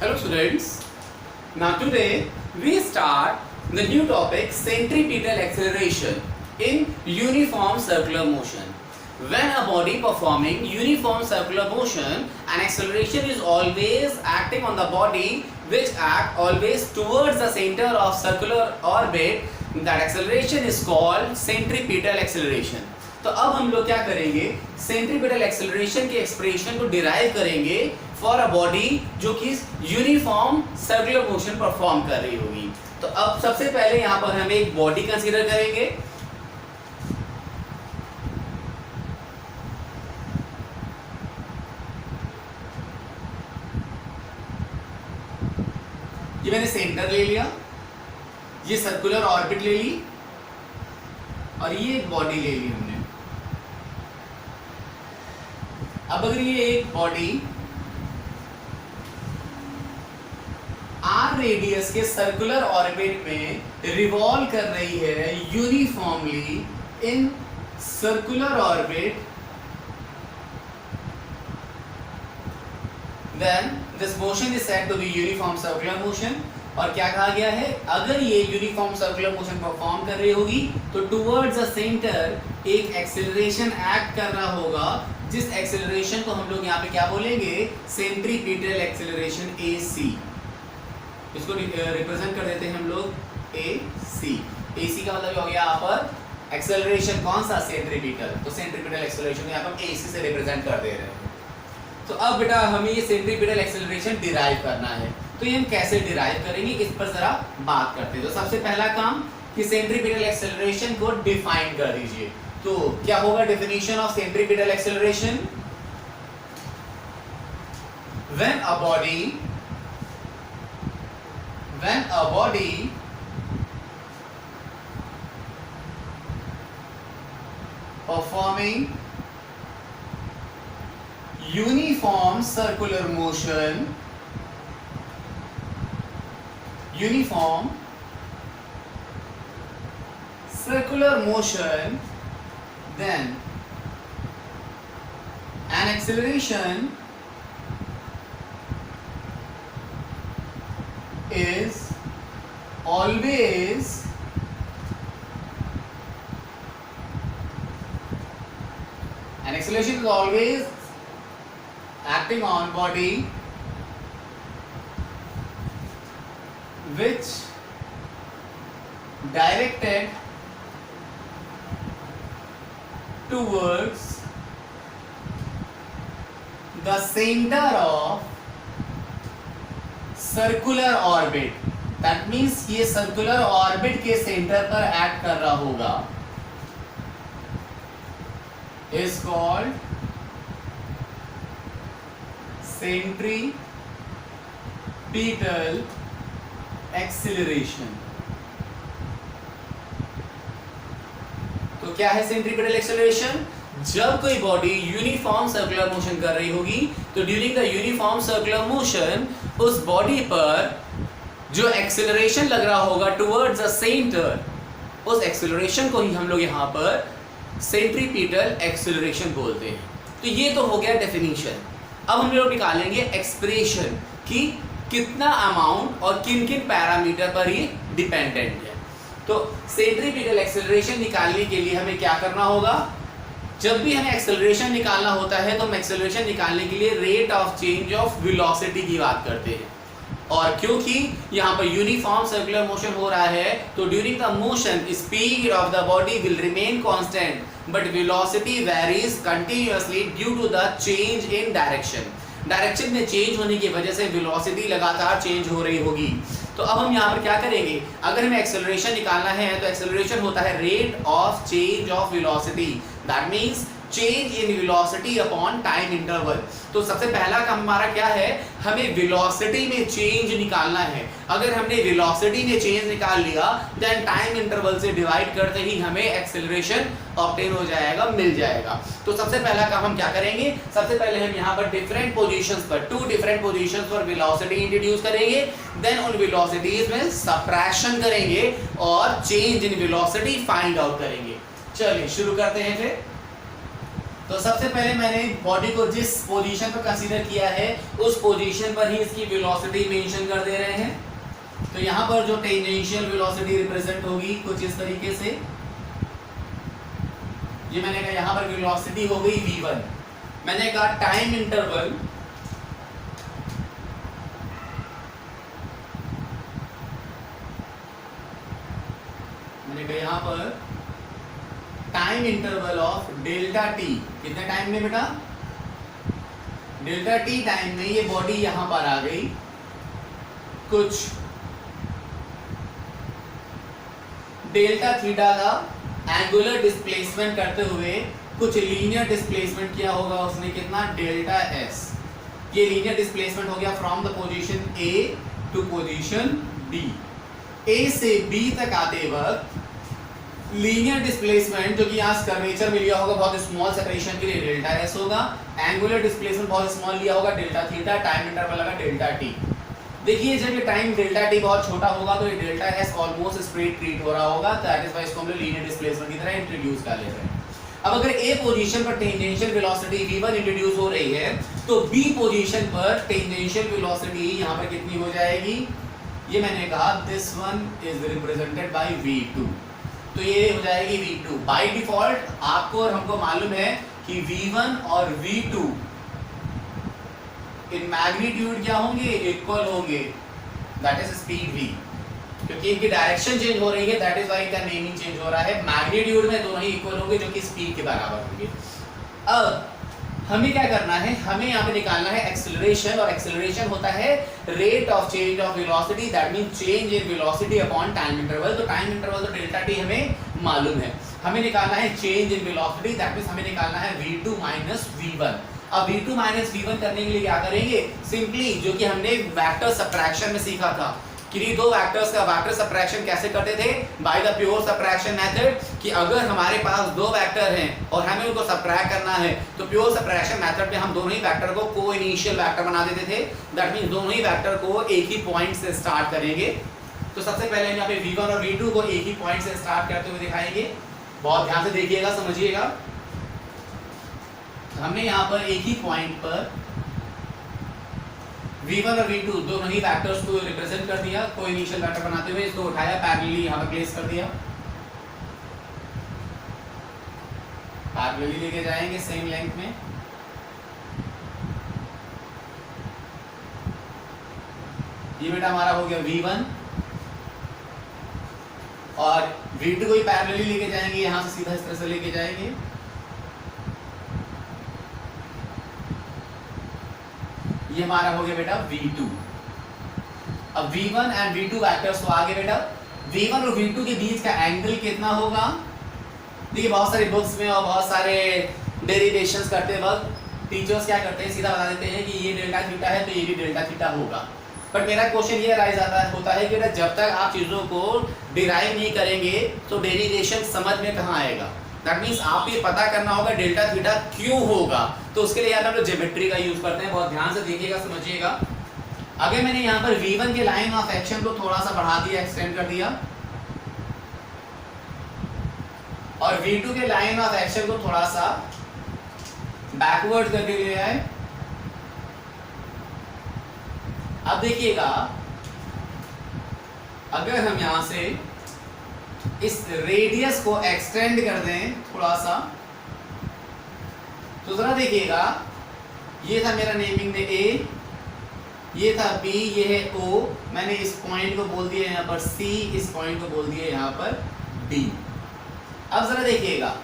Hello students. Now today we start the new topic centripetal acceleration in uniform circular motion. When a body performing uniform circular motion, an acceleration is always acting on the body which act always towards the center of circular orbit. That acceleration is called centripetal acceleration. तो अब हम लोग क्या करेंगे, centripetal acceleration के expression को derive करेंगे for a body जो कि यूनिफॉर्म सर्कुलर मोशन परफॉर्म कर रही होगी। तो अब सबसे पहले यहां पर हम एक बॉडी कंसीडर करेंगे। ये मैंने सेंटर ले लिया, ये सर्कुलर ऑर्बिट ले ली और ये एक बॉडी ले ली हमने। अब अगर ये एक बॉडी आर रेडियस के सर्कुलर ऑर्बिट में रिवॉल्व कर रही है uniformly in circular orbit, then this motion is said to be uniform circular motion. और क्या कहा गया है, अगर ये यूनिफॉर्म सर्कुलर मोशन परफॉर्म कर रही होगी तो टुवर्ड्स द सेंटर एक एक्सेलरेशन एक्ट कर रहा होगा, जिस एक्सेलरेशन को हम लोग यहाँ पे क्या बोलेंगे, सेंट्रीपिटल एक्सेलरेशन AC। इसको रिप्रेजेंट कर देते हैं हम लोग AC। AC का मतलब हो गया यहाँ पर एक्सेलरेशन, कौन सा, सेंट्रीपिटल। तो सेंट्रीपिटल एक्सेलरेशन यहाँ पर AC से रिप्रेजेंट कर दे रहे हैं। तो अब बेटा हमें ये सेंट्रीपिटल एक्सेलरेशन डिराइव करना है, तो ये हम कैसे डिराइव करेंगे इस पर जरा बात करते हैं। तो सबसे पहला काम कि सेंट्रीपिटल एक्सेलरेशन को डिफाइन कर दीजिए। तो क्या होगा definition of centripetal acceleration? when a body performing uniform circular motion, then an acceleration is always acting on body which directed towards the center of circular orbit। That means ये circular orbit के center पर act कर रहा होगा, is called centripetal acceleration। तो क्या है centripetal acceleration? जब कोई बॉडी यूनिफॉर्म सर्कुलर मोशन कर रही होगी तो during the uniform circular motion उस बॉडी पर जो एक्सेलरेशन लग रहा होगा टुवर्ड्स द सेंटर, उस एक्सेलरेशन को ही हम लोग यहाँ पर सेंट्रीपिटल एक्सेलरेशन बोलते हैं। तो ये तो हो गया डेफिनेशन। अब हम लोग निकालेंगे एक्सप्रेशन कि कितना अमाउंट और किन किन पैरामीटर पर ये डिपेंडेंट है। तो सेंट्रीपिटल एक्सेलरेशन निकालने के लिए हमें क्या करना होगा, जब भी हमें एक्सेलरेशन निकालना होता है तो हम एक्सेलरेशन निकालने के लिए rate of change of velocity की बात करते हैं। और क्योंकि यहाँ पर यूनिफॉर्म सर्कुलर मोशन हो रहा है तो during the motion speed of the body will remain constant but velocity varies continuously due to the change in direction में चेंज होने की वजह से वेलोसिटी लगातार चेंज हो रही होगी। तो अब हम यहाँ पर क्या करेंगे, अगर हमें एक्सेलरेशन निकालना है तो एक्सेलरेशन होता है rate of change of velocity, that means change in velocity upon time interval. तो सबसे पहला काम हमारा क्या है, हमें वेलोसिटी में चेंज निकालना है। अगर हमने वेलोसिटी में चेंज निकाल लिया देन टाइम इंटरवल से डिवाइड करते ही हमें एक्सेलरेशन ऑब्टेन हो जाएगा, मिल जाएगा। तो सबसे पहला काम हम क्या करेंगे, सबसे पहले हम यहाँ पर डिफरेंट पोजीशंस पर, 2 डिफरेंट पोजीशंस पर वेलोसिटी इंट्रोड्यूस करेंगे, देन उन वेलोसिटीज में सबट्रैक्शन करेंगे और change in velocity find out करेंगे। चलिए शुरू करते हैं फिर। तो सबसे पहले मैंने बॉडी को जिस पोजीशन पर कंसीडर किया है उस पोजीशन पर ही इसकी वेलोसिटी मेंशन कर दे रहे हैं। तो यहाँ पर जो टेंजेंशियल वेलोसिटी रिप्रेजेंट होगी कुछ इस तरीके से, ये मैंने कहा यहाँ पर वेलोसिटी हो गई v1। मैंने कहा टाइम इंटरवल यहाँ पर time interval of delta T, कितने टाइम में बेटा, डेल्टा टी टाइम में ये बॉडी यहां पर आ गई, कुछ डेल्टा थीटा का एंगुलर डिस्प्लेसमेंट करते हुए कुछ लीनियर डिस्प्लेसमेंट किया होगा उसने, कितना, डेल्टा एस। ये लीनियर डिस्प्लेसमेंट हो गया from the position A to position B. A से बी तक आते वक्त लीनियर डिस्प्लेसमेंट जो कि यहाँ कर्वेचर में लिया होगा बहुत स्मॉल सेपरेशन के लिए डेल्टा एस होगा, एंगुलर डिस्प्लेसमेंट बहुत स्मॉल लिया होगा डेल्टा थीटा, टाइम इंटरवल लगा डेल्टा टी। देखिए जब ये टाइम डेल्टा टी बहुत छोटा होगा तो ये delta S almost straight treat हो रहा होगा, दैट इज व्हाई इसको हम लोग लीनियर डिस्प्लेसमेंट की तरह इंट्रोड्यूस कर ले रहे हैं। अब अगर ए पोजीशन पर टेंजेंशियल वेलोसिटी v1 इंट्रोड्यूस हो रही है तो बी पोजीशन पर टेंजेंशियल वेलोसिटी यहाँ पर कितनी हो जाएगी, ये मैंने कहा this one is represented by v2, तो ये हो जाएगी v2। बाय डिफॉल्ट आपको और हमको मालूम है कि v1 और v2 इन मैग्नीट्यूड क्या होंगे, इक्वल होंगे, दैट इज स्पीड v, क्योंकि इनकी डायरेक्शन चेंज हो रही है, दैट इज व्हाई इनका नेमिंग चेंज हो रहा है। मैग्नीट्यूड में दोनों ही इक्वल होंगे जो कि स्पीड के बराबर होंगे। अब हमें क्या करना है, हमें यहाँ पे निकालना है एक्सेलरेशन, और एक्सेलरेशन होता है rate of change of velocity, that mean change in velocity upon time interval. तो टाइम इंटरवल तो डेल्टा टी हमें मालूम है, हमें निकालना है change in velocity, that means हमें निकालना है v2 माइनस v1। अब v2 माइनस v1 करने के लिए क्या करेंगे, सिंपली जो कि हमने वेक्टर सबट्रैक्शन में सीखा था कि दो वेक्टर्स का वेक्टर सबट्रैक्शन कैसे करते थे, by the pure subtraction method, कि अगर हमारे पास दो वेक्टर हैं और हमें उनको सबट्रैक्ट करना है तो प्योर सबट्रैक्शन मेथड में हम दोनों ही वेक्टर को को इनिशियल वेक्टर बना देते थे, दैट मींस दोनों ही वेक्टर को एक ही पॉइंट से स्टार्ट करेंगे। तो सबसे पहले हम यहाँ पे v1 और v2 को एक ही पॉइंट से स्टार्ट करते हुए दिखाएंगे, बहुत ध्यान से देखिएगा, समझिएगा। हमने यहाँ पर एक ही पॉइंट पर v1 और v2 दोनों ही वेक्टर्स को रिप्रेजेंट कर दिया, कोई इनिशियल वेक्टर बनाते हुए इसको उठाया, पैरेलली यहाँ पर प्लेस कर दिया, पैरेलली लेके जाएंगे सेम लेंथ में। ये बेटा हमारा हो गया v1, और v2 को ही पैरेलली लेके जाएंगे, यहाँ से सीधा इस तरह से लेके जाएंगे। ये हमारा हो गया बेटा v2। अब v1 एंड v2 वेक्टर्स तो आगे बेटा, v1 और v2 के बीच का एंगल कितना होगा, देखिए बहुत सारी बुक्स में और बहुत सारे डेरिवेशंस करते वक्त टीचर्स क्या करते हैं, सीधा बता देते हैं कि ये डेल्टा थीटा है तो ये भी डेल्टा थीटा होगा। बट मेरा क्वेश्चन ये राइज होता है कि बेटा जब तक आप चीज़ों को डिराइव नहीं करेंगे तो डेरिवेशन समझ में कहाँ आएगा। दैट मीन्स आप ये पता करना होगा डेल्टा थीटा क्यों होगा, तो उसके लिए यार हम लोग ज्योमेट्री का यूज करते हैं, बहुत ध्यान से देखिएगा, समझिएगा। अगर मैंने यहाँ पर v1 के लाइन ऑफ एक्शन को थोड़ा सा बढ़ा दिया, एक्सटेंड कर दिया, और v2 के लाइन ऑफ एक्शन को थोड़ा सा बैकवर्ड करके ले आए, अब देखिएगा अगर हम यहां से इस रेडियस को एक्सटेंड कर दें थोड़ा सा, तो जरा देखिएगा, ये था मेरा नेमिंग में A, ये था B, ये है O, मैंने इस पॉइंट को बोल दिया यहाँ पर C, इस पॉइंट को बोल दिया यहाँ पर D। अब जरा देखिएगा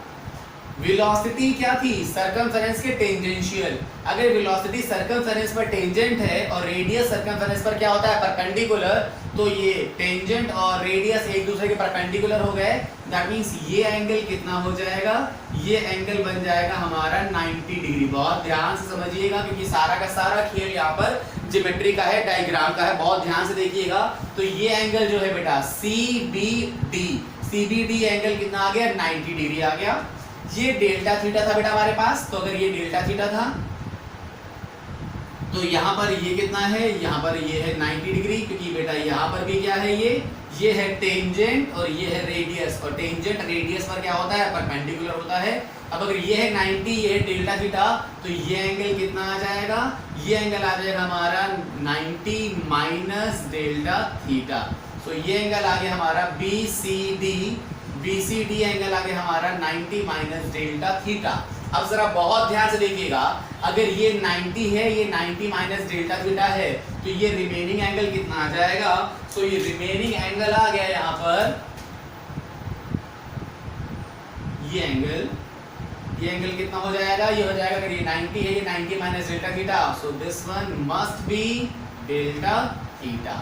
वेलोसिटी क्या थी, सर्कमफेरेंस के टेंजेंशियल। अगर वेलोसिटी सर्कमफेरेंस पर टेंजेंट है और रेडियस सर्कमफेरेंस पर क्या होता है, परपेंडिकुलर, तो ये टेंजेंट और रेडियस एक दूसरे के परपेंडिकुलर हो गए, दैट मींस ये एंगल कितना हो जाएगा, ये एंगल बन जाएगा हमारा 90 डिग्री। बहुत ध्यान से समझिएगा क्योंकि सारा का सारा खेल यहाँ पर ज्योमेट्री का है, डायग्राम का है, बहुत ध्यान से देखिएगा। तो ये एंगल जो है बेटा CBD एंगल कितना आ गया, 90 डिग्री आ गया। ये डेल्टा थीटा था बेटा हमारे पास, तो अगर ये डेल्टा थीटा था तो यहाँ पर ये कितना है, यहाँ पर ये है 90 डिग्री, क्योंकि बेटा यहाँ पर भी क्या है, ये है टेंजेंट और ये है रेडियस, और टेंजेंट रेडियस पर क्या होता है, परपेंडिकुलर होता है। अब अगर ये है 90, ये है डेल्टा थीटा, तो ये एंगल कितना आ जाएगा, ये एंगल आ जाएगा हमारा 90 माइनस डेल्टा थीटा। तो ये एंगल आ गया हमारा BCD एंगल आ गया हमारा 90 माइनस डेल्टा थीटा। अब जरा बहुत ध्यान से देखिएगा, अगर ये 90 है, ये 90 माइनस डेल्टा थीटा है, तो ये रिमेनिंग एंगल कितना आ जाएगा, तो ये रिमेनिंग एंगल आ गया यहाँ पर, ये एंगल कितना हो जाएगा, ये हो जाएगा, अगर ये 90 है, ये 90 minus delta theta, so this one must be delta theta.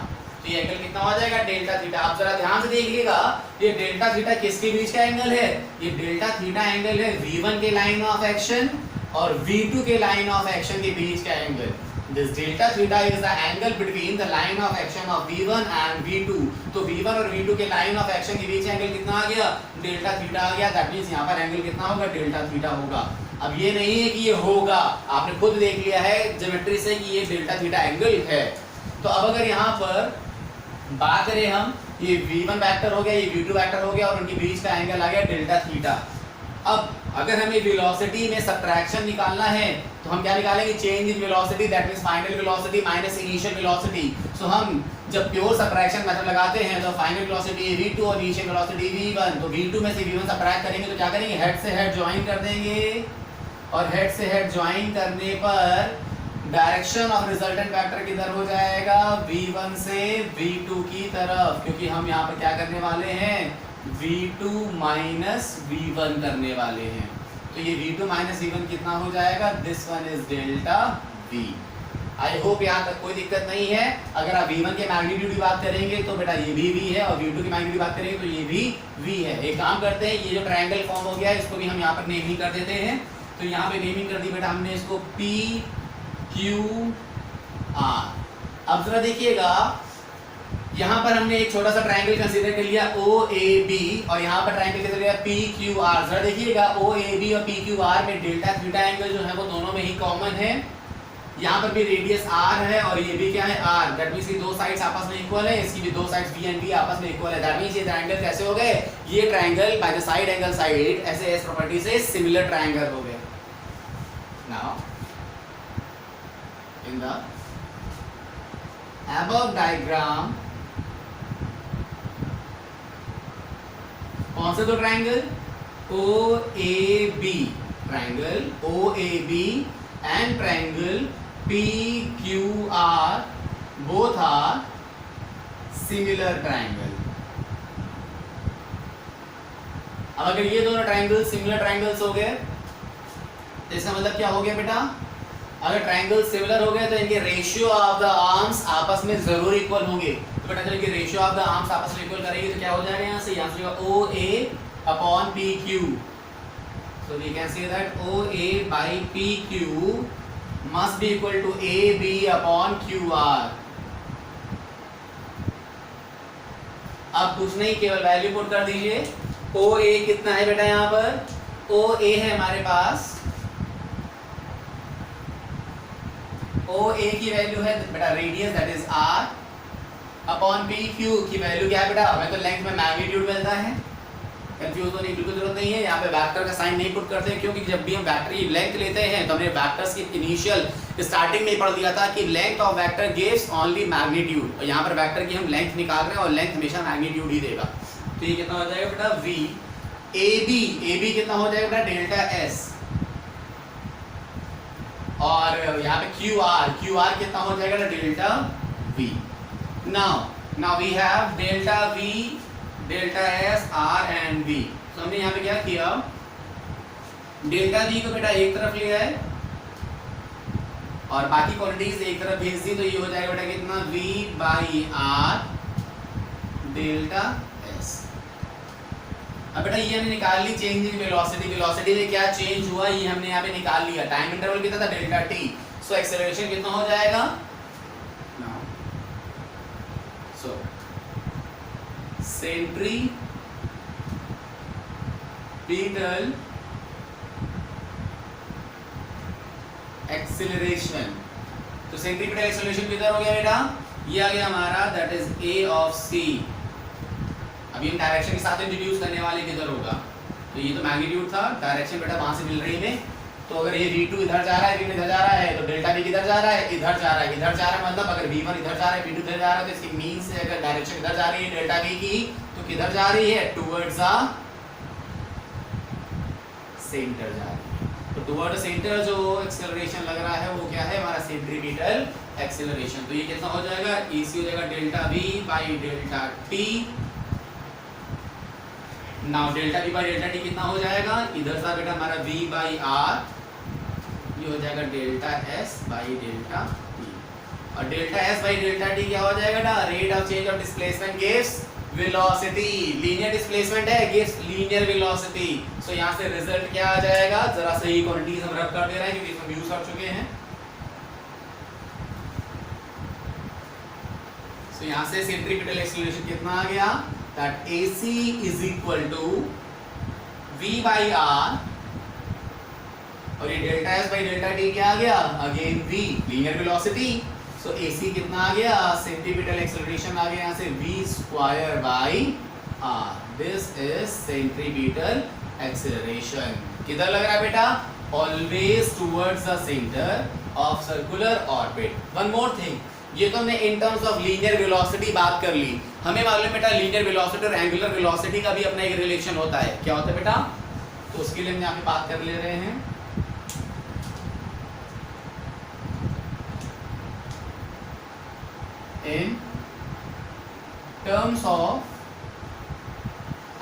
तो ये एंगल कितना हो जाएगा, डेल्टा थीटा। आप जरा ध्यान से देखिएगा, ये डेल्टा थीटा किसके बीच का एंगल है, ये डेल्टा थीटा एंगल है V1 के लाइन ऑफ एक्शन और V2 के लाइन ऑफ एक्शन के बीच का angle. This delta theta is the angle between the line of action of V1 and V2. तो V1 और V2 के लाइन ऑफ एक्शन के बीच एंगल कितना आ गया, डेल्टा थीटा आ गया। दैट मींस यहाँ पर एंगल कितना होगा, डेल्टा थीटा होगा। अब ये नहीं है कि ये होगा, आपने खुद देख लिया है ज्योमेट्री से कि ये डेल्टा थीटा एंगल है। तो अब अगर यहाँ पर बात करें हम, ये V1 वेक्टर हो गया, ये V2 वेक्टर हो गया और उनके बीच का एंगल आ गया डेल्टा थीटा। अब अगर हमें वेलोसिटी में सबट्रैक्शन निकालना है तो हम क्या निकालेंगे, change in velocity, that means final velocity minus initial velocity. So हम जब प्योर सबट्रैक्शन मेथड लगाते हैं तो फाइनल वेलोसिटी V2 और इनिशियल वेलोसिटी V1, तो V2 में से V1 सबट्रैक्ट करेंगे तो क्या करेंगे, हेड से हेड ज्वाइन कर देंगे और हेड से हेड ज्वाइन करने पर डायरेक्शन ऑफ रिजल्टेंट वेक्टर किधर हो जाएगा, V1 से V2 की तरफ, क्योंकि हम यहाँ पर क्या करने वाले हैं, V2 माइनस V1 करने वाले हैं। तो ये V2 माइनस V1 कितना हो जाएगा, this one is delta V। I hope यहाँ तक कोई दिक्कत नहीं है। अगर आप V1 के मैग्नीट्यूड की बात करेंगे तो बेटा ये भी V है, और V2 की मैग्नीट्यूड की बात करेंगे तो ये भी V है। एक काम करते हैं, ये जो ट्रायंगल फॉर्म हो गया है इसको भी हम यहाँ पर नेमिंग कर देते हैं। तो यहाँ पे नेमिंग कर दी बेटा हमने इसको PQR। अब जरा देखिएगा, यहाँ पर हमने एक छोटा सा ट्रायंगल कंसीडर कर लिया OAB और यहाँ पर ट्रायंगल कंसीडर किया PQR। जरा देखिएगा OAB और PQR में डेल्टा थीटा एंगल जो है वो दोनों में ही कॉमन है। यहाँ पर भी रेडियस R है और ये भी क्या है R। दैट मींस ये दो साइड्स आपस में इक्वल है, इसकी भी दो साइड्स B एंड B आपस में इक्वल है। दैट मींस ये ट्रायंगल कैसे हो गए, ये triangle by the side angle side ऐसे एस प्रॉपर्टी से सिमिलर ट्रायंगल हो गए। Now in the above diagram कौन से दो triangle, OAB triangle OAB and triangle PQR both are similar triangle. अब अगर ये दोनों ट्रायंगल सिमिलर ट्रायंगल्स हो गए तो इसका मतलब क्या हो गया बेटा, अगर ट्रायंगल सिमिलर हो गए तो इनके रेशियो ऑफ द आर्म्स आपस में जरूर इक्वल होंगे। तो बेटा चलिए रेशियो ऑफ द आर्म्स आपस में इक्वल करेंगे तो क्या हो जाएगा, यहाँ से OA upon PQ। So we can say that OA by PQ must be equal to AB upon QR। अब कुछ नहीं, केवल वैल्यू पुट कर दीजिए। OA कितना है बेटा, यहाँ पर OA है हमारे पास, OA की वैल्यू है बेटा radius that is R upon PQ की वैल्यू क्या है बेटा, हमें तो लेंथ में मैग्नीट्यूड मिलता है। कंफ्यूज होने की बिल्कुल जरूरत नहीं है, यहाँ पे वेक्टर का साइन नहीं पुट करते क्योंकि जब भी हम वेक्टर की लेंथ लेते हैं तो हमने वेक्टर्स की इनिशियल स्टार्टिंग में पढ़ दिया था कि length of vector gives only magnitude, और यहाँ पर वेक्टर की हम लेंथ निकाल रहे हैं और लेंथ हमेशा मैग्नीट्यूड ही देगा। तो ये कितना हो जाएगा बेटा V। AB कितना हो जाएगा बेटा, डेल्टा S। और यहाँ पे QR कितना हो जाएगा, delta V। Now we have delta V, delta S, R and V। तो हमने यहाँ पे क्या किया, डेल्टा V को बेटा एक तरफ लिया है और बाकी क्वांटिटीज एक तरफ भेज दी, तो ये हो जाएगा बेटा कितना, V by R delta S। अब बेटा ये हमने निकाल ली चेंज इन वेलोसिटी, वेलोसिटी में क्या चेंज हुआ ये हमने यहाँ पे निकाल लिया। टाइम इंटरवल कितना था, डेल्टा t। सो एक्सेलरेशन कितना हो जाएगा, सो सेंट्रीपिटल एक्सेलरेशन। तो सेंट्रीपिटल एक्सेलरेशन किधर हो गया बेटा, ये आ गया हमारा that is A of C। अभी हम डायरेक्शन के साथ इंट्रोड्यूस करने वाले किधर होगा, तो ये तो मैग्नीट्यूड था, डायरेक्शन बेटा वहां से मिल रही है। तो अगर ये v2 इधर जा रहा है, v1 इधर जा रहा है, तो डेल्टा v किधर जा रहा है, इधर जा रहा है। इधर जा रहा है मतलब अगर v1 इधर जा रहा है, v2 इधर जा रहा है, तो इसकी मीन से अगर डायरेक्शन इधर जा रही है डेल्टा v की, तो किधर जा रही है, टुवर्ड्स द सेंटर जा रही है। तो टुवर्ड सेंटर जो एक्सेलरेशन लग रहा है वो क्या है, हमारा सेंट्रीपिटल एक्सेलरेशन। तो ये कितना हो जाएगा, इसी हो जाएगा delta v by delta t। Now delta v by delta t कितना हो जाएगा, इधर सा बेटा हमारा v बाई r, ये हो जाएगा delta s by delta t। और delta s by delta t क्या हो जाएगा बेटा, rate of change of displacement gives velocity. Linear displacement है, गिव्स लीनियर वेलोसिटी। सो यहां से रिजल्ट क्या आ जाएगा, जरा सही क्वांटिटीज हम रब कर दे रहे हैं क्योंकि इसमें यूज कर चुके हैं। सो यहां से सेंट्रीपिटल एक्सीलरेशन कितना आ गया, that AC is equal to V by R, और ये delta S by delta T क्या आ गया, अगेन V लीनियर वेलोसिटी। सो AC कितना आ गया, सेंट्रीपिटल एक्सेलरेशन आ गया यहाँ से V square by R। This is centripetal acceleration. किधर लग रहा है बेटा, always towards the centre of circular orbit. One more thing, ये तो हमने इन टर्म्स ऑफ लीनियर वेलोसिटी बात कर ली। हमें मालूम बेटा लीनियर वेलोसिटी और एंगुलर वेलोसिटी का भी अपना एक रिलेशन होता है। क्या होता है बेटा, तो उसके लिए हम यहाँ पे बात कर ले रहे हैं। इन टर्म्स ऑफ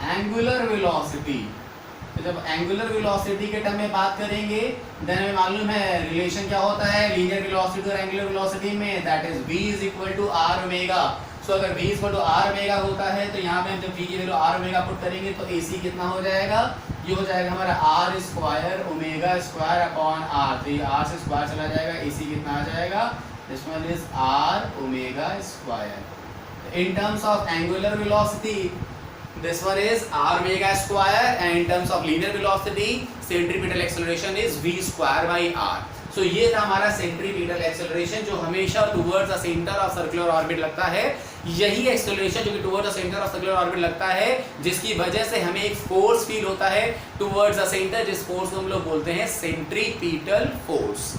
एंगुलर वेलोसिटी, तो जब एंगुलर वेलोसिटी के टर्म में बात करेंगे देन हमें मालूम है रिलेशन क्या होता है लीनियर वेलोसिटी और एंगुलर वेलोसिटी में, that is v is equal to r omega. So अगर v equal to r omega होता है तो यहाँ पे हम जब v की वैल्यू r ओमेगा पुट करेंगे तो AC कितना हो जाएगा, ये हो जाएगा हमारा r square omega square upon r। तो ये r से स्क्वायर चला जाएगा, AC कितना आ जाएगा, this one is r omega square. In terms of angular velocity this one is r omega square, and in terms of linear velocity centripetal acceleration is v square by r। so ये था हमारा centripetal acceleration जो हमेशा towards the center of circular orbit लगता है। यही acceleration जो कि towards the center of circular orbit लगता है, जिसकी वजह से हमें एक force feel होता है towards the center, जिस force को हम लोग बोलते हैं centripetal force,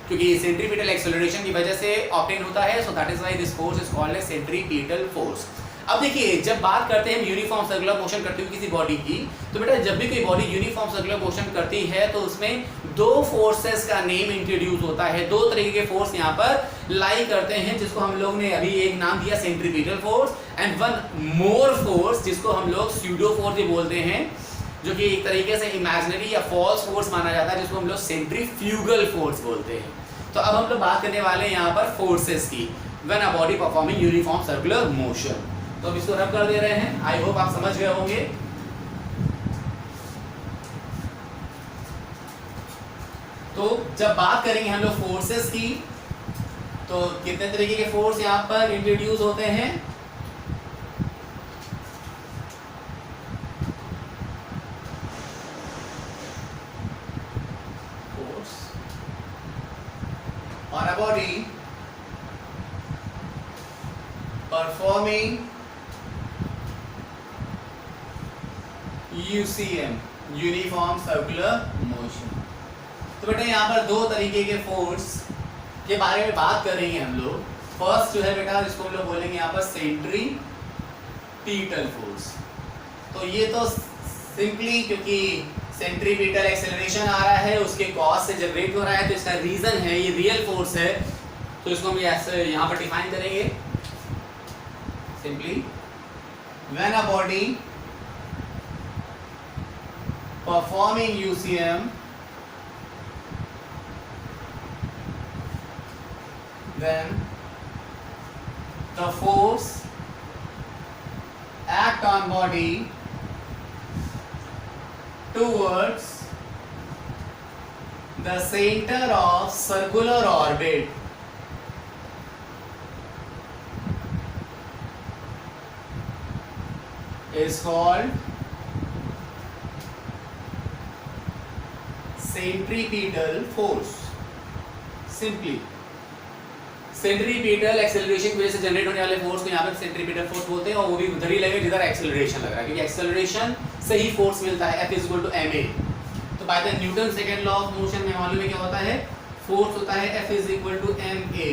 क्योंकि centripetal acceleration की वजह से obtain होता है। so that is why this force is called as centripetal force। अब देखिए जब बात करते हैं यूनिफॉर्म सर्कुलर मोशन करती हुई किसी बॉडी की, तो बेटा जब भी कोई बॉडी यूनिफॉर्म सर्कुलर मोशन करती है तो उसमें दो फोर्सेस का नेम इंट्रोड्यूस होता है। दो तरीके के फोर्स यहाँ पर लाई करते हैं, जिसको हम लोग ने अभी एक नाम दिया centripetal force, and one more force जिसको हम लोग स्यूडो फोर्स भी बोलते हैं, जो कि एक तरीके से इमेजिनरी या फॉल्स फोर्स माना जाता है, जिसको हम लोग सेंट्रीफ्यूगल फोर्स बोलते हैं। तो अब हम लोग बात करने वाले हैं यहाँ पर फोर्सेस की when a body performing uniform circular motion. तो अब इसको रब कर दे रहे हैं, आई होप आप समझ गए होंगे। तो जब बात करेंगे हम लोग फोर्सेस की, तो कितने तरीके के फोर्स यहां पर इंट्रोड्यूस होते हैं, force on a body performing UCM uniform circular motion. तो बेटा यहाँ पर दो तरीके के फोर्स के बारे में बात करेंगे हम लोग। फर्स्ट जो है बेटा जिसको हम लोग बोलेंगे यहाँ पर सेंट्रीपिटल फोर्स। तो ये तो सिंपली क्योंकि सेंट्रीपिटल एक्सेलरेशन आ रहा है उसके कॉज से जनरेट हो रहा है, तो इसका रीजन है, ये रियल फोर्स है, तो इसको हम ऐसे यहाँ पर डिफाइन करेंगे simply, when a body performing UCM then the force act on body towards the center of circular orbit is called centripetal force. Simply centripetal acceleration की वजह से जनरेट होने वाले फोर्स को यहाँ पे सेंट्रीपिटल फोर्स बोलते हैं, और वो भी उधर ही लगे जिधर एक्सेलरेशन लग रहा है, क्योंकि एक्सेलरेशन से ही फोर्स मिलता है, F is equal to ma। तो by the Newton second law of motion में मालूम है क्या होता है, फोर्स होता है F is equal to ma।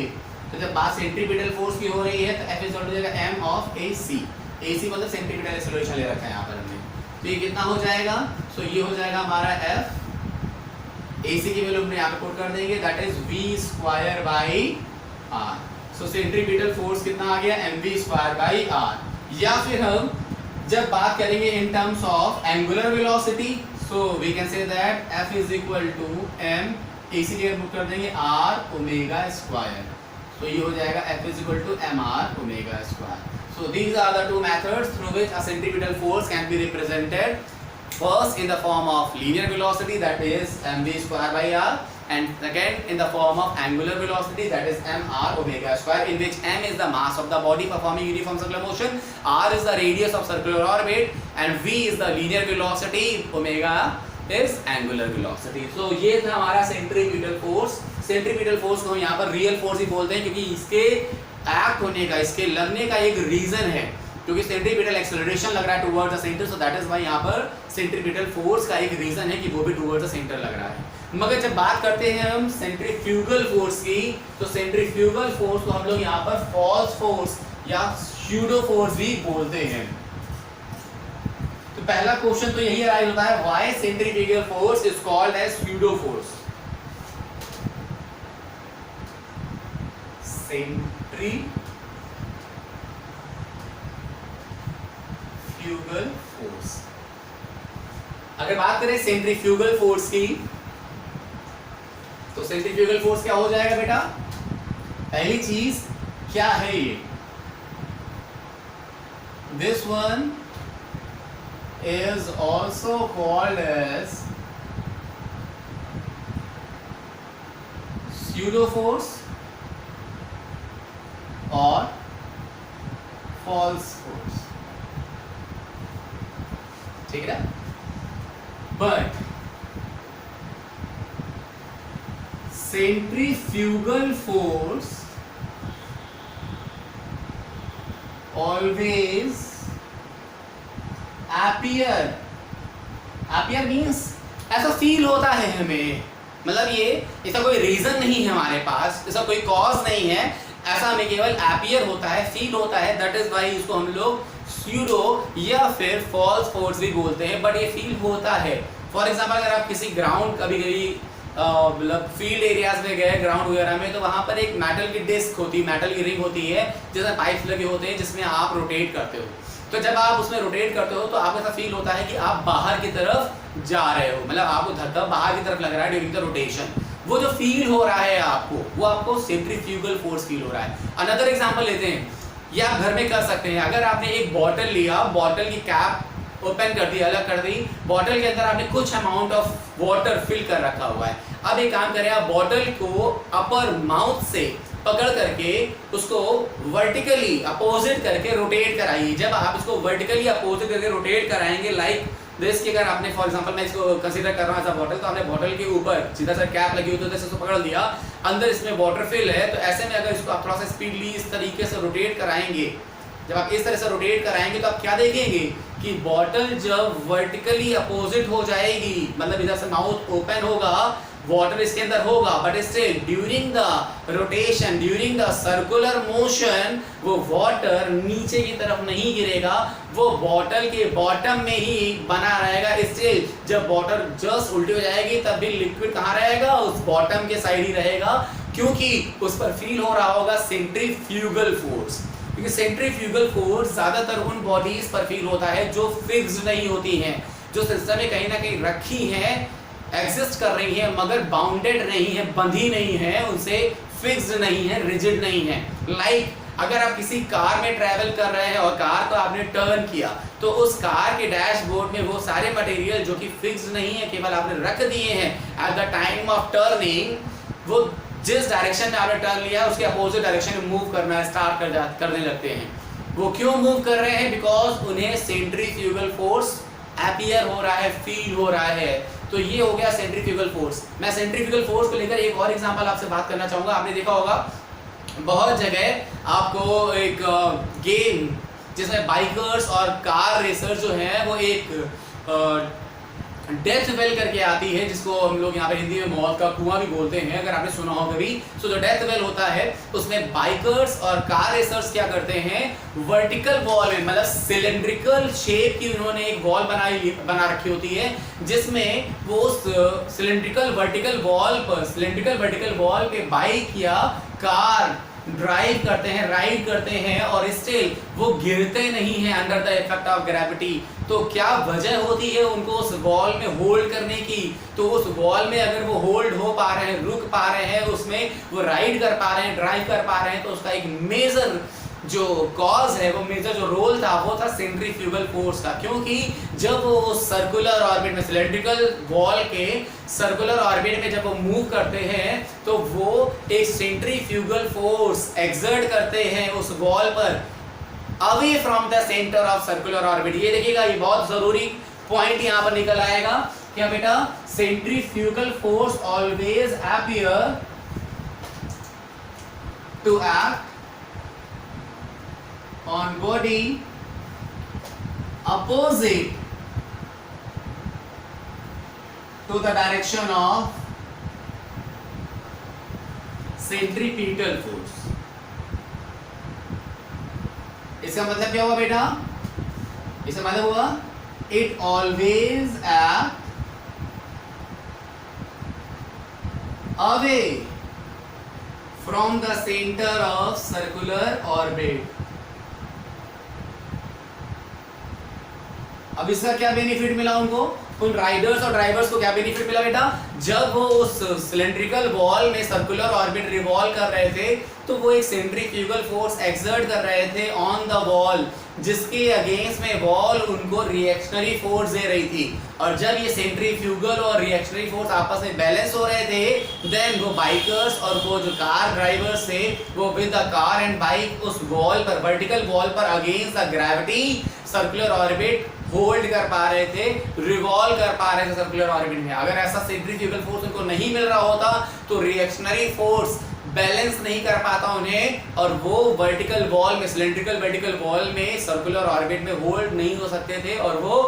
तो जब बात सेंट्रीपिटल फोर्स की हो रही है तो F इज इक्वल टू हो जाएगा m ऑफ ac। ac मतलब सेंट्रीपिटल एक्सेलरेशन ले रखा है यहाँ पर हमने। तो ये कितना हो जाएगा, सो ये हो जाएगा हमारा F, AC की वैल्यू हमने यहाँ पे पुट कर देंगे, that is v square by r। So centripetal force कितना आ गया, mv स्क्वायर बाई r। या फिर हम जब बात करेंगे in terms of angular velocity, so we can say that F is equal to m, AC की पुट कर देंगे r ओमेगा स्क्वायर। तो ये हो जाएगा F is equal to mr omega square. So these are the two methods through which a centripetal force can be represented. First in the form of linear velocity, that is mv square by r, and second in the form of angular velocity, that is mr omega square, in which m is the mass of the body performing uniform circular motion, r is the radius of circular orbit, and v is the linear velocity, omega is angular velocity. So ये था हमारा centripetal force. Centripetal force को हम यहाँ पर real force ही बोलते हैं क्योंकि इसके एक्ट होने का, इसके लगने का एक रीजन है, क्योंकि सेंट्रीपिटल एक्सेलरेशन लग रहा है towards the centre, so that is why यहाँ पर सेंट्रीपिटल फोर्स का एक रीजन है कि वो भी टुवर्ड्स द सेंटर लग रहा है। मगर जब बात करते हैं हम सेंट्रीफ्यूगल फोर्स की, तो सेंट्रीफ्यूगल फोर्स को हम लोग यहाँ पर फॉल्स फोर्स या स्यूडो फोर्स भी बोलते हैं। तो पहला क्वेश्चन तो यही अराइज होता है, why centrifugal force is called as pseudo force. Centrifugal force, अगर बात करें सेंट्रीफ्यूगल फोर्स की, तो सेंट्रीफ्यूगल फोर्स क्या हो जाएगा बेटा, पहली चीज क्या है ये, this one is also called as pseudo force or false force, ठीक है। But centrifugal force always appear means ऐसा फील होता है हमें, मतलब ये ऐसा कोई रीजन नहीं है हमारे पास, ऐसा कोई कॉज नहीं है, ऐसा हमें केवल appear होता है, फील होता है, दैट इज व्हाई इसको हम लोग स्यूडो या फिर फॉल्स फोर्स भी बोलते हैं। बट ये फील होता है। फॉर एग्जाम्पल अगर आप किसी ग्राउंड कभी मतलब फील्ड एरियाज में गए, ग्राउंड वगैरह में, तो वहां पर एक मेटल की डिस्क होती है, मेटल की रिंग होती है जिसमें पाइप्स लगे होते हैं जिसमें आप रोटेट करते हो। तो जब आप उसमें रोटेट करते हो तो आपको ऐसा फील होता है कि आप बाहर की तरफ जा रहे हो, मतलब आपको धक्का बाहर की तरफ लग रहा है ड्यूरिंग द रोटेशन। वो जो फील हो रहा है आपको, वो आपको सेंट्रीफ्यूगल फोर्स फील हो रहा है। अनदर एग्जांपल लेते हैं, ये आप घर में कर सकते हैं। अगर आपने एक बॉटल लिया, बॉटल की कैप ओपन कर दी, अलग कर दी, बॉटल के अंदर आपने कुछ अमाउंट ऑफ वाटर फिल कर रखा हुआ है। अब एक काम करें, आप बॉटल को अपर माउथ से पकड़ करके उसको वर्टिकली अपोजिट करके रोटेट कराइए। जब आप इसको वर्टिकली अपोजिट करके रोटेट कराएंगे लाइक दिस, कि अगर आपने फॉर एग्जांपल मैं इसको कंसीडर कर रहा हूँ एज अ बॉटल, तो आपने बॉटल के ऊपर सीधा सा कैप लगी हुई तो जैसे उसको पकड़ लिया, अंदर इसमें वाटर फिल है, तो ऐसे में अगर इसको आप थोड़ा सा स्पीडली इस तरीके से रोटेट कराएंगे, जब आप इस तरह से रोटेट कराएंगे तो आप क्या देखेंगे कि बॉटल जब वर्टिकली अपोजिट हो जाएगी, मतलब इधर से माउथ ओपन होगा, वाटर इसके अंदर होगा, but still during the rotation, during the circular motion, वो वाटर नीचे की तरफ नहीं गिरेगा, वो बॉटल के बॉटम में ही बना रहेगा। स्टिल जब वाटर जस्ट उल्टी हो जाएगी तब भी लिक्विड कहाँ रहेगा, उस बॉटम के साइड ही रहेगा, क्योंकि उस पर फील हो रहा होगा सेंट्रीफ्यूगल फोर्स। क्योंकि सेंट्रीफ्यूगल फोर्स ज्यादातर उन बॉडीज पर फील होता है जो फिक्स्ड नहीं होती हैं, जो सिस्टम में कहीं ना कहीं रखी हैं, एग्जिस्ट कर रही है, मगर बाउंडेड नहीं है, बंधी नहीं है, उनसे फिक्स्ड नहीं है, रिजिड नहीं है। लाइक अगर आप किसी कार में ट्रैवल कर रहे हैं और कार को आपने टर्न किया, तो उस कार के डैशबोर्ड में वो सारे मटेरियल जो कि फिक्स्ड नहीं है, केवल आपने रख दिए हैं, at the time of turning वो जिस डायरेक्शन में आपने टर्न लिया उसके अपोजिट डायरेक्शन में मूव करना स्टार्ट करने लगते हैं। वो क्यों मूव कर रहे हैं? बिकॉज उन्हें सेंट्रीफ्यूगल फोर्स अपीयर हो रहा है, फील हो रहा है। तो ये हो गया सेंट्रीफ्यूगल फोर्स। मैं सेंट्रीफ्यूगल फोर्स को लेकर एक और एग्जांपल आपसे बात करना चाहूँगा। आपने देखा होगा बहुत जगह आपको एक गेम जिसमें बाइकर्स और कार रेसर जो हैं वो एक डेथ वेल करके आती है, जिसको हम लोग यहाँ पे हिंदी में मौत का कुआं भी बोलते हैं, अगर आपने सुना हो कभी। सो जो डेथ वेल होता है उसमें बाइकर्स और कार रेसर्स क्या करते हैं, वर्टिकल वॉल में, मतलब सिलेंड्रिकल शेप की उन्होंने एक वॉल बना रखी होती है, जिसमें वो सिलेंड्रिकल वर्टिकल वॉल पे बाइक या कार ड्राइव करते हैं, राइड करते हैं, और स्टिल वो गिरते नहीं हैं under the effect of gravity. तो क्या वजह होती है उनको उस वॉल में होल्ड करने की, तो उस वॉल में अगर वो होल्ड हो पा रहे हैं, रुक पा रहे हैं, उसमें वो राइड कर पा रहे हैं, ड्राइव कर पा रहे हैं, तो उसका एक मेजर जो कॉज है, वो मेजर जो रोल था, वो था सेंट्रीफ्यूगल फोर्स का। क्योंकि जब वो सर्कुलर ऑर्बिट में, सिलेंड्रिकल वॉल के सर्कुलर ऑर्बिट में जब वो मूव करते हैं, तो वो एक सेंट्रीफ्यूगल फोर्स एक्सर्ट करते हैं उस वॉल पर, away from the centre of circular orbit. ये देखिएगा, ये बहुत जरूरी पॉइंट यहां पर निकल आएगा। क्या बेटा, centrifugal force always appear to act on body opposite to the direction of centripetal force। इसका मतलब क्या हुआ बेटा, इसका मतलब हुआ it always act away from the center of circular orbit। अब इसका क्या बेनिफिट मिला उनको, उन राइडर्स और ड्राइवर्स को क्या बेनिफिट मिला बेटा, जब वो उस सिलेंड्रिकल वॉल में सर्कुलर ऑर्बिट रिवॉल्व कर रहे थे, तो वो एक सेंट्रीफ्यूगल फोर्स एक्सर्ट कर रहे थे ऑन द वॉल, जिसके अगेंस्ट में वॉल उनको रिएक्शनरी फोर्स दे रही थी। और जब ये सेंट्रीफ्यूगल और रिएक्शनरी फोर्स आपस में बैलेंस हो रहे थे, देन वो बाइकर्स और वो जो कार ड्राइवर्स थे, वो with the car and bike उस वॉल पर, वर्टिकल वॉल पर against the gravity circular orbit hold कर पा रहे थे, रिवॉल्व कर पा रहे थे सर्कुलर ऑर्बिट में। अगर ऐसा सेंट्रीफ्यूगल फोर्स उनको नहीं मिल रहा होता, तो रिएक्शनरी फोर्स बैलेंस नहीं कर पाता उन्हें, और वो वर्टिकल वॉल में, सिलेंड्रिकल वर्टिकल वॉल में सर्कुलर ऑर्बिट में होल्ड नहीं हो सकते थे, और वो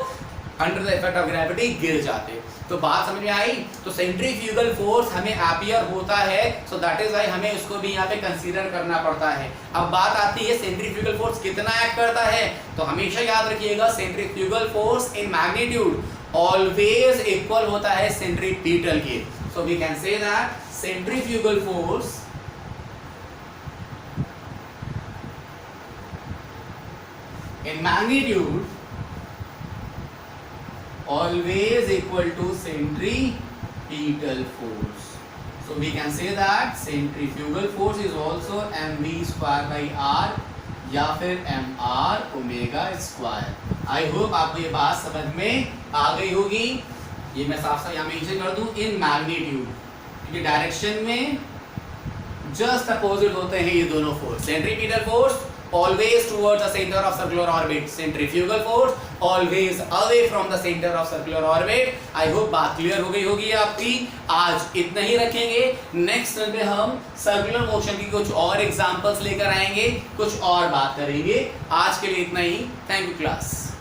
under the effect of gravity गिर जाते। तो बात समझ में आई। तो सेंट्रीफ्यूगल फोर्स हमें अपीयर होता है, सो दैट इज व्हाई हमें उसको भी यहाँ पे कंसीडर करना पड़ता है। अब बात आती है सेंट्रीफ्यूगल फोर्स कितना एक्ट करता है, तो हमेशा याद रखिएगा centrifugal force in magnitude always equal होता है सेंट्रीपिटल के। So we can say that centrifugal force in magnitude always equal to centripetal force. So we can say that centrifugal force is also mv square by r या फिर mr omega square. I hope आपको ये बात समझ में आ गई होगी। ये मैं साफ साफ यहाँ मेंशन कर दूं, इन मैग्नीट्यूड, क्योंकि डायरेक्शन में जस्ट अपोजिट होते हैं ये दोनों force. Centripetal force always towards the center of circular orbit, centrifugal force always away from the center of circular orbit। I hope बात क्लियर हो गई होगी आपकी। आज इतना ही रखेंगे, नेक्स्ट में हम सर्कुलर मोशन की कुछ और एग्जांपल्स लेकर आएंगे, कुछ और बात करेंगे। आज के लिए इतना ही। Thank you class.